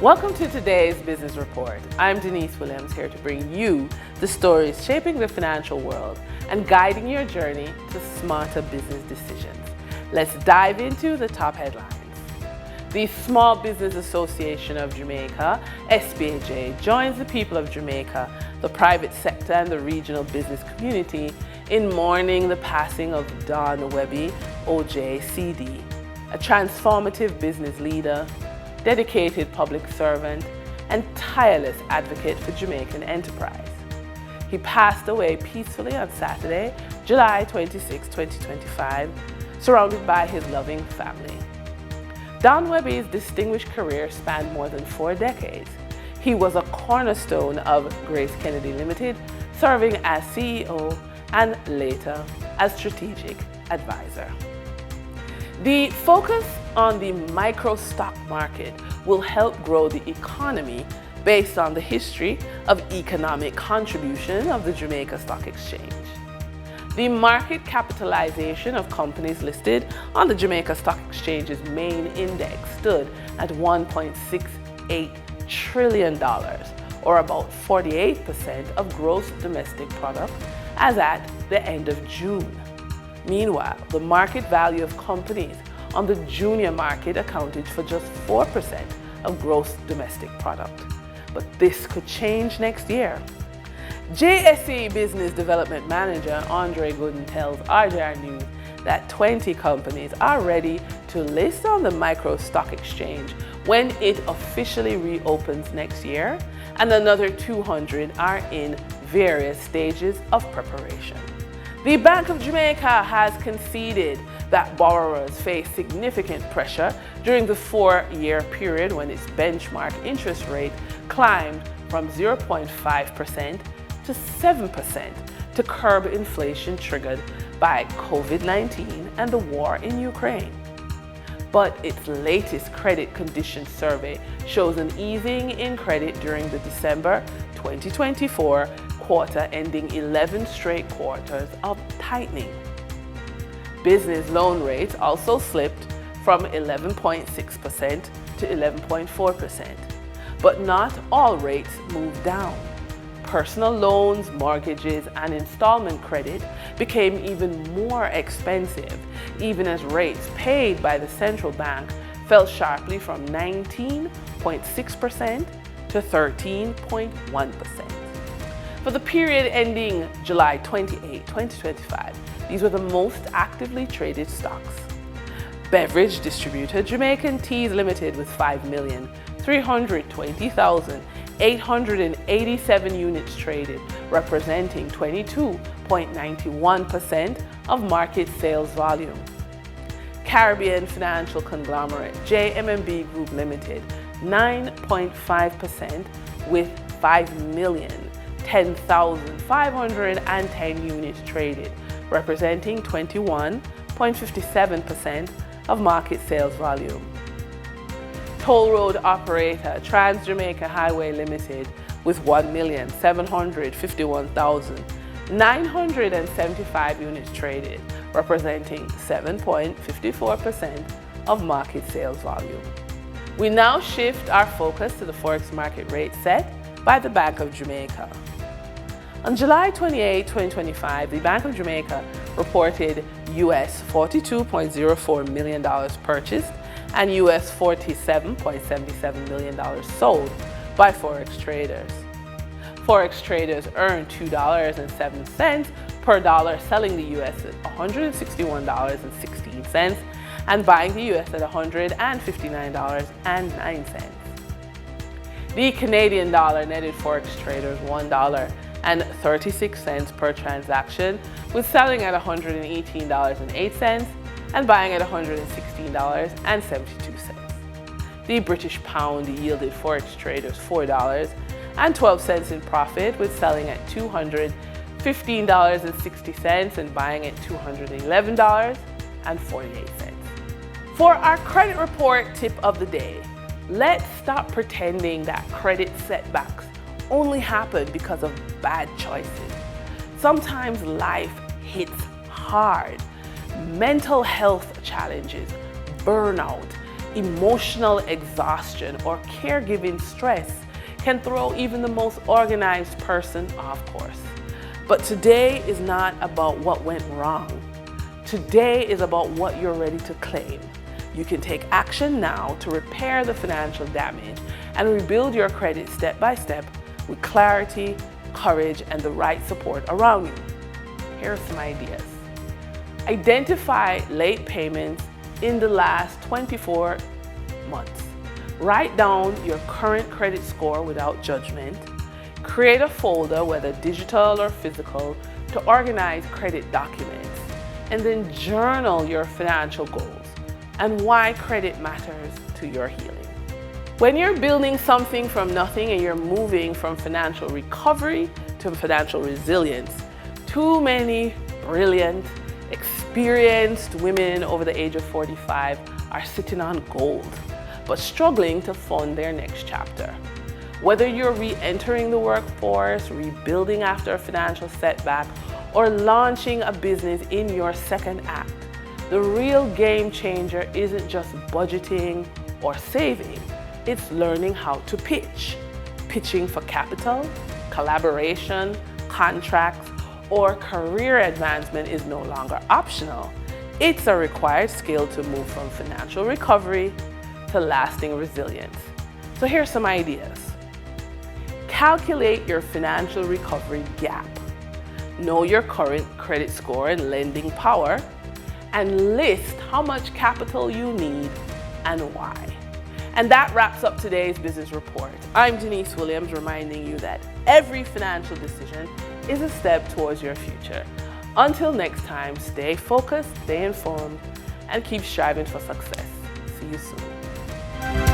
Welcome to today's Business Report. I'm Denise Williams, here to bring you the stories shaping the financial world and guiding your journey to smarter business decisions. Let's dive into the top headlines. The Small Business Association of Jamaica, SBAJ, joins the people of Jamaica, the private sector and the regional business community in mourning the passing of Don Webby, OJCD, a transformative business leader, dedicated public servant, and tireless advocate for Jamaican enterprise. He passed away peacefully on Saturday, July 26, 2025, surrounded by his loving family. Don Webby's distinguished career spanned more than 4 decades. He was a cornerstone of Grace Kennedy Limited, serving as CEO and later as strategic advisor. The focus on the micro stock market will help grow the economy based on the history of economic contribution of the Jamaica Stock Exchange. The market capitalization of companies listed on the Jamaica Stock Exchange's main index stood at $1.68 trillion, or about 48% of gross domestic product, as at the end of June. Meanwhile, the market value of companies on the junior market accounted for just 4% of gross domestic product. But this could change next year. JSE Business Development Manager Andre Gooden tells RJR News that 20 companies are ready to list on the micro stock exchange when it officially reopens next year, and another 200 are in various stages of preparation. The Bank of Jamaica has conceded that borrowers face significant pressure during the 4-year period when its benchmark interest rate climbed from 0.5% to 7% to curb inflation triggered by COVID-19 and the war in Ukraine. But its latest credit condition survey shows an easing in credit during the December 2024 quarter, ending 11 straight quarters of tightening. Business loan rates also slipped from 11.6% to 11.4%, but not all rates moved down. Personal loans, mortgages, and installment credit became even more expensive, even as rates paid by the central bank fell sharply from 19.6% to 13.1%. For the period ending July 28, 2025, these were the most actively traded stocks. Beverage distributor Jamaican Teas Limited with 5,320,887 units traded, representing 22.91% of market sales volume. Caribbean financial conglomerate JMMB Group Limited, 9.5% with 5,010,510 units traded, representing 21.57% of market sales volume. Toll road operator Trans Jamaica Highway Limited with 1,751,975 units traded, representing 7.54% of market sales volume. We now shift our focus to the forex market rate set by the Bank of Jamaica. On July 28, 2025, the Bank of Jamaica reported US $42.04 million purchased and US $47.77 million sold by forex traders. Forex traders earned $2.07 per dollar, selling the US at $161.16 and buying the US at $159.09. The Canadian dollar netted forex traders $1.36 per transaction, with selling at $118.08 and buying at $116.72. The British pound yielded forex traders $4.12 in profit, with selling at $215.60 and buying at $211.48. For our credit report tip of the day, let's stop pretending that credit setbacks only happen because of bad choices. Sometimes life hits hard. Mental health challenges, burnout, emotional exhaustion or caregiving stress can throw even the most organized person off course. But today is not about what went wrong. Today is about what you're ready to claim. You can take action now to repair the financial damage and rebuild your credit step by step with clarity, courage, and the right support around you. Here are some ideas. Identify late payments in the last 24 months. Write down your current credit score without judgment. Create a folder, whether digital or physical, to organize credit documents. And then journal your financial goals and why credit matters to your healing. When you're building something from nothing and you're moving from financial recovery to financial resilience, too many brilliant, experienced women over the age of 45 are sitting on gold, but struggling to fund their next chapter. Whether you're re-entering the workforce, rebuilding after a financial setback, or launching a business in your second act, the real game changer isn't just budgeting or saving, it's learning how to pitch. Pitching for capital, collaboration, contracts, or career advancement is no longer optional. It's a required skill to move from financial recovery to lasting resilience. So here's some ideas. Calculate your financial recovery gap. Know your current credit score and lending power, and list how much capital you need and why. And that wraps up today's business report. I'm Denise Williams, reminding you that every financial decision is a step towards your future. Until next time, stay focused, stay informed, and keep striving for success. See you soon.